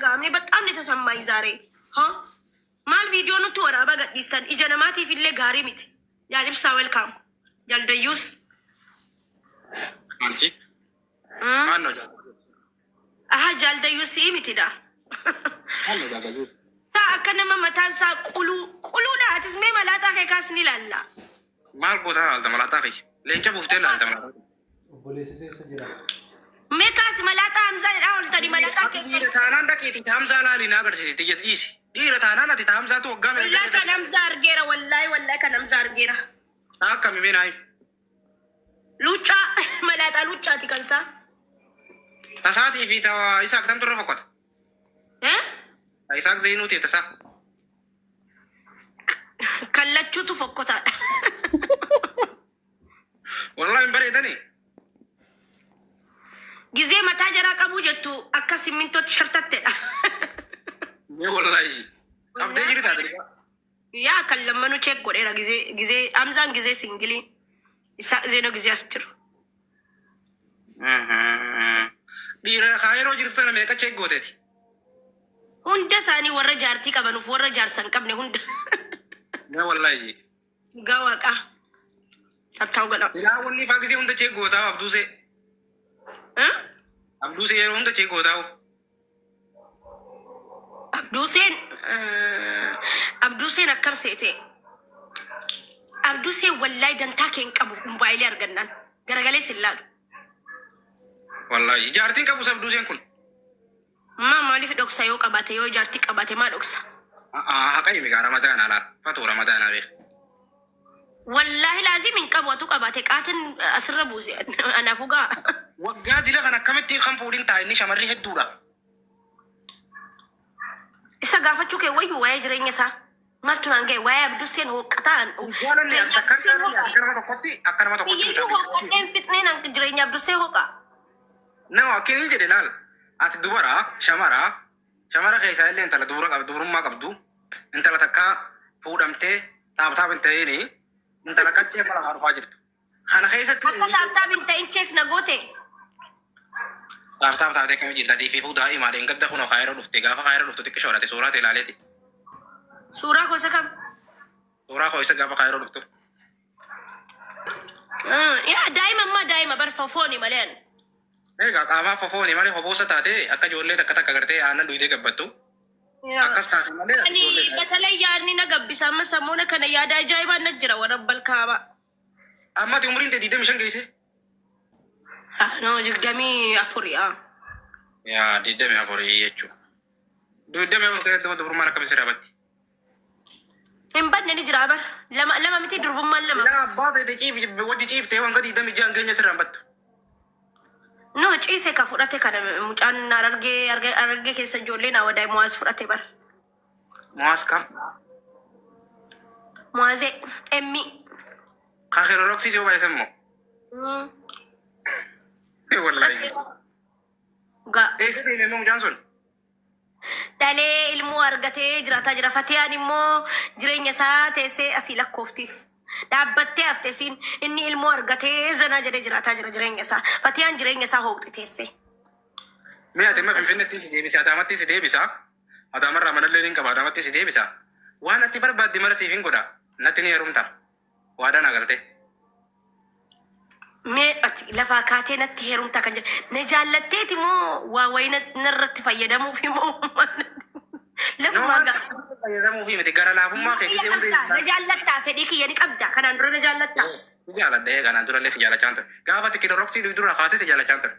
Gaamni በጣም ነው የተሰማኝ ዛሬ ማል ቪዲዮ ነው ተወራባ ገዲስተን ኢጀነማቲ ፊሌ ጋሪ ሚት ያልብሳ ዌልካም ያልደዩስ አንቺ ማን ነው አሃ ጃልደዩስ ሚትዳ ማን ነው ጃልደዩ ታ ከነማ መታንሳ ቁሉ ዳትስ ሜ መላጣ ከካስኒ ላላ ማል ቦታ አልተመላጣ ከይ ለንጨ ቡፍቴል አልተመላጣ ሜካስ መላጣ ሀምዛ ዳውል ተዲ መላጣ ከይ ታናን ደቂቲ ሀምዛ ላሊ ናገርሲ ትየጥይሲ ዲረ ታናን አቲ ሀምዛ ቱ ወጋም ወላ ከነምዛ አርጌራ ወላሂ ከነምዛ አርጌራ አከም ሜናይ ሉጫ መላጣ ሉጫ ትከንሳ ተሳቲ ፊታ ኢሳክ ተምትሮ ፈቆት ኢሳክ ዘይኑት የተሳ ከለቹ ተፈቆታ ወላሂ በሬተኒ ጊዜ መታ ጀራ ቀቡ ጀቱ አካ ሲሚንቶ ሸርተተዳ ወላሂ ቀብደ ጅሪታ ያ ከለመኑ ቼክ ጎዴራ ጊዜ አምዛን ጊዜ ሲንግሊ ኢሳቅ ዜኖ ጊዜ አስትሩ ዲረ ካይሮ ጅርቶ ነው መቀ ቼክ ጎቴቲ ሁንደ ሳኒ ወረ ጃርቲ ቀበኑ ወረ ጃርሰን ቀብነ ሁንደ ወላሂ ጋዋቃ ታታው ገላ ላ ወኒ ፋጊዜ ሁንደ ቼክ ጎታ አብዱሴ የሮ ሁንደ ቼክ ጎታው አብዱሴን አከም ሴቴ አብዱሴ ወላይ ደንታ ከን ቀቡ ሞባይል ያርገናል ገረገሌ ሲላሉ ወላሂ ጃርቲን ቀቡ አብዱሴን ኩን ማሊፍ ዶክሳ ዮ ቀባቴ ዮ ጃርቲ ቀባቴ ማ ዶክሳ ሀቀይ ሚጋ ረመዳን አላ ፈቶ ረመዳን አቤ ወላሂ ላዚም እንቀቧቱ ቀባቴ ቃትን አስረቡሲ አናፉጋ ወጋ ዲለ ከነ ከመቲ ከንፉዲን ታይኒ ሸመሪ ሄዱዳ isa gaafachuu kee wayyu waa'ee jireenya isaa maltu naan ga'e waa'ee abdusseen hooqqataan iyyuu hooqqadheen fixneen jireenya abdussee hooqa nama akkiniin jedhe laal ati dubara shamara keessaa illee intala dubrummaa qabdu intala takkaa fuudhamtee taaptaap hin ta'ini intala qaccee mala haa dhufaa jirtu kana keessatti akka taaptaap hin ta'in cheek na goote taaptaap taatee kami jirtati fi fuudaa imaadeen gadda kunoo kaayiroo dhufte gaafa kaayiroo dhuftu xiqqi shoorate suuraa ta'e ilaaleeti. Suuraa gosa kam? Suuraa koo isa gaafa kaayiroo dhuftu. Yaa daa'ima bar fofooni malee. Egaa qaamaa fofooni malee hoboosa taate akka ijoollee takka gartee aannan duwidee gabbattu. Akkas taate malee. Ani batalee yaadni na gabbisa amma sammuuna kana yaada ajaa'ibaa na jira warra balkaaba. Ammati umriin ta'e 25 geesse. No, jigdamii afurii. Yaa 24 jechuudha. 24 keessatti dubrummaan akkamitti sirabatti? Hin badne ni jira bar. Lama miti durbummaan lama. Ila abbaa feete wajji ciiftee waan gadi 26 geenya sirraan battu. No, ciisee ka fudhate kana mucaan argee keessa ijoollee na wadaay muwaas fudhate bar. Muwaas kam? Muwaasee emmi. Kaakiroroksisii hoo baay'isan moo? Wallahi. Eessa deemee moo mucaan sun? Dhalee ilmoo argatee jiraataa jira. Fatiyaan immoo jireenya isaa teessee asii lakkooftiif. Dhaabbattee hafteesiin inni ilmoo argatee zanaa jedhee jiraataa jira jireenya isaa. Fatiyaan jireenya isaa hooqxi teessee. Mee ati amma Finfinneetti si deebisa, Adaamatti si deebisa. Adaamarraa manallee ni qaba, Adaamatti si deebisa. Waan ati barbaadde mara siif hin godha. Natti ni heerumta. Waadaan agartee. Mee lafaa kaatee natti heerumtaa kan jedhe na jaallatteeti moo waa wayii narratti fayyadamuuf moo lafumaa fayyadamuuf miti gara laafummaa kee gisee hundi na jaallattaa fedhii kiyya ni qabda kanaan dura na jaallattaa ni jaalladhee kanaan dura illee si jaalachaan ture gaafa tikidoroksii dura kaasee si jaalachaan ture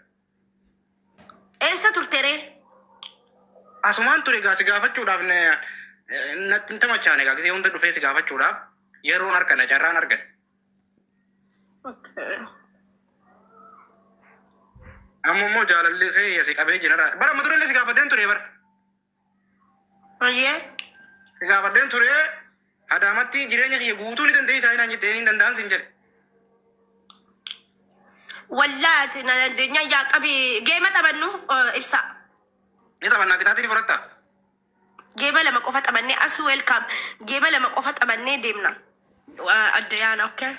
eessa turteree asumaan ture gaa si gaafachuudhaaf natti hin tamachaan egaa gisee hunda dhufee si gaafachuudhaaf yeroon argana carraan argan ammoo jaalalli kee si qabee jira bara amma durellee si gaafadheen ture bara. Ayyee. Si gaafadheen ture Adaamatti jireenya kiyya guutuu ni dandeessaa inaan jettee ni danda'an sin jedhe. Wallaati na dandeenya yaa qabi geema taphannu ibsa. Ni taphannaa kitaatii ni fudhatta. Geema lama qofa taphannee as welcome geema lama qofa taphannee deemna. Adda yaana okay.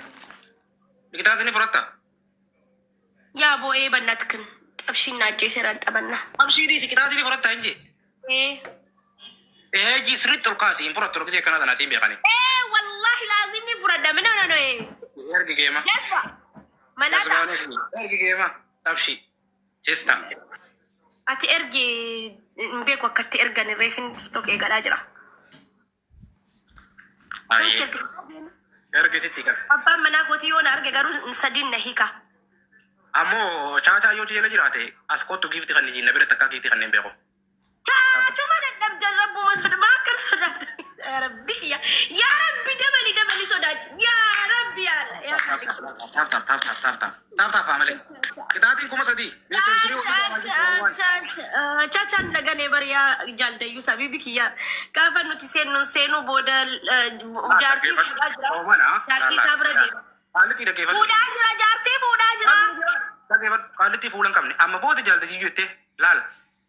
Kitaatii ni fudhatta. Yaa bo'ee bannatkin. Abshiin naajjee seeraan taphanna. Abshiidii si kitaatii ni fudhatta hin jee. Eeji sirriitti ol kaasi hin fudhattu dhugisee akkana tanaa siin beekani. Wallahi laazim ni fudhadha mina nano Ergi geema. Jasba malata Ergi geema tabshi jesta. ati ergi hin beeku akkatti ergan reefin tiktok eegalaa jira. Ergi sitti qaba. Abbaan manaa kootii yoo na arge garuu sadiin na hiika. Ammoo chaataa yoo jala jiraate as kottu giifti kan ni na bira takkaa giifti kan hin beeku. Cuma dadhabdan rabbuma soda maakkan sodaata. Ya Rabbi dabali sodaach. Ya Rabbi Tap family. Kitaatiin kuma sadii. Cacaan dhagane bariyaa jaaldayyuu sabibi kiyya gaafa nuti seenuu booda jaartii fuudhaa jira. Jaartii isaa bira deema. Qaalitti dhaggeeffatu. Fuudhaa jira jaartii fuudhaa jira. Dhaggeeffatu qaalitti fuudhan qabne amma booda jaaldayyuu jettee laal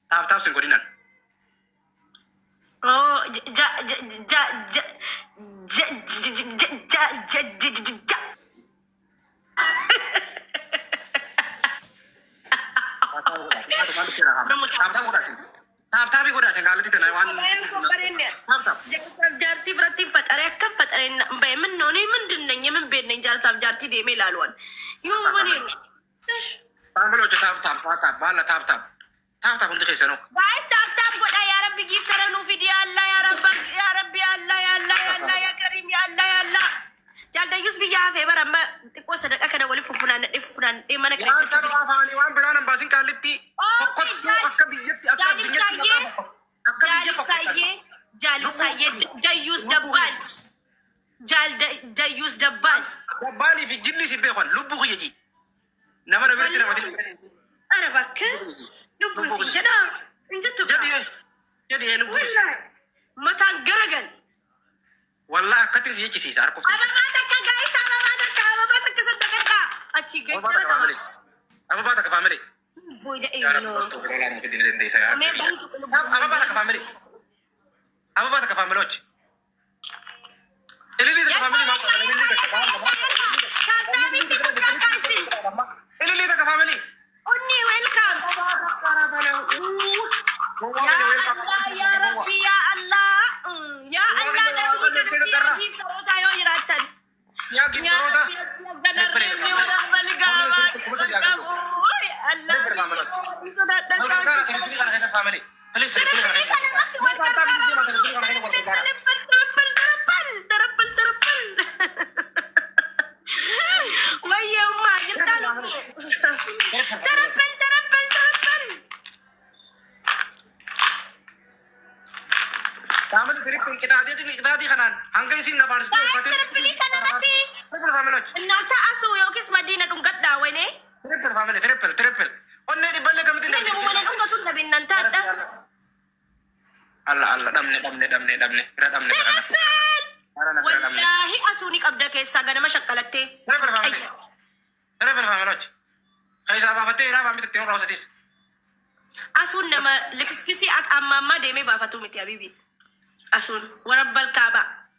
taap sin godhinan. Oh, Taap godhaasin qaalitti tana waan jaartii biratti faxaree akkam faxaree bahe min noonii ምንድን ነኝ የምን ቤት ነኝ ጃርሳፍ ጃርቲ ዴሜ ላልዋን ይሁን ወኔ ታምሎች ታፕ ባላ ታፕ ሁንዲ ከሰ ነው ጋይስ ታፕ ጎዳ ያ ረቢ ጊፍተረ ነው ቪዲዮ አላ ያ ረቢ አላ ያ ከሪም ያ አላ ጃልዳዩስ ቢያፈ በረመ ጥቆ ሰደቃ ከነ ወሊ ፉፉናን ዲፉናን ዲመነ ያ ታኑ አፋኒ ዋን ብላን ባሲን ቃልቲ ኮኮቱ አከብየት ጃልሳዬ ደዩስ ደባል ደዩስ ደባል fi jinni si beekon lubbu kiyyaji nama da birti namati ara bakke lubbu si jada injatu jadi lubbu matan garagal walla akkatin si yechisi sar ko ababa takka guys ababa takka sadaka achi gaya ababa takka family boy da ya no rabbi to wala mo kidin den saya ababa takka family och Elili takka family ma Elili takka family Onni welcome ya rabbi ya allah tayo iratan ya gimrota Kamu tripil kita di kanan. Hangga isin na baris tu. Tripil kanan nanti. Tripil family. Nata asu yo kis madina dunggat dawe ne. Tripil family, tripil. Onne di balle kami tindak. Ini mau nunggu tu tapi nanti ada. Allah, damne. Kira damne. Wallahi asu ni kabda kesa gana masyakalatte. Tripil family. Kaisa apa fate ira pamit tiong rosatis. Asun nama lekiskisi ak amma deme bafatu miti habibi. Asun warabbal kaaba.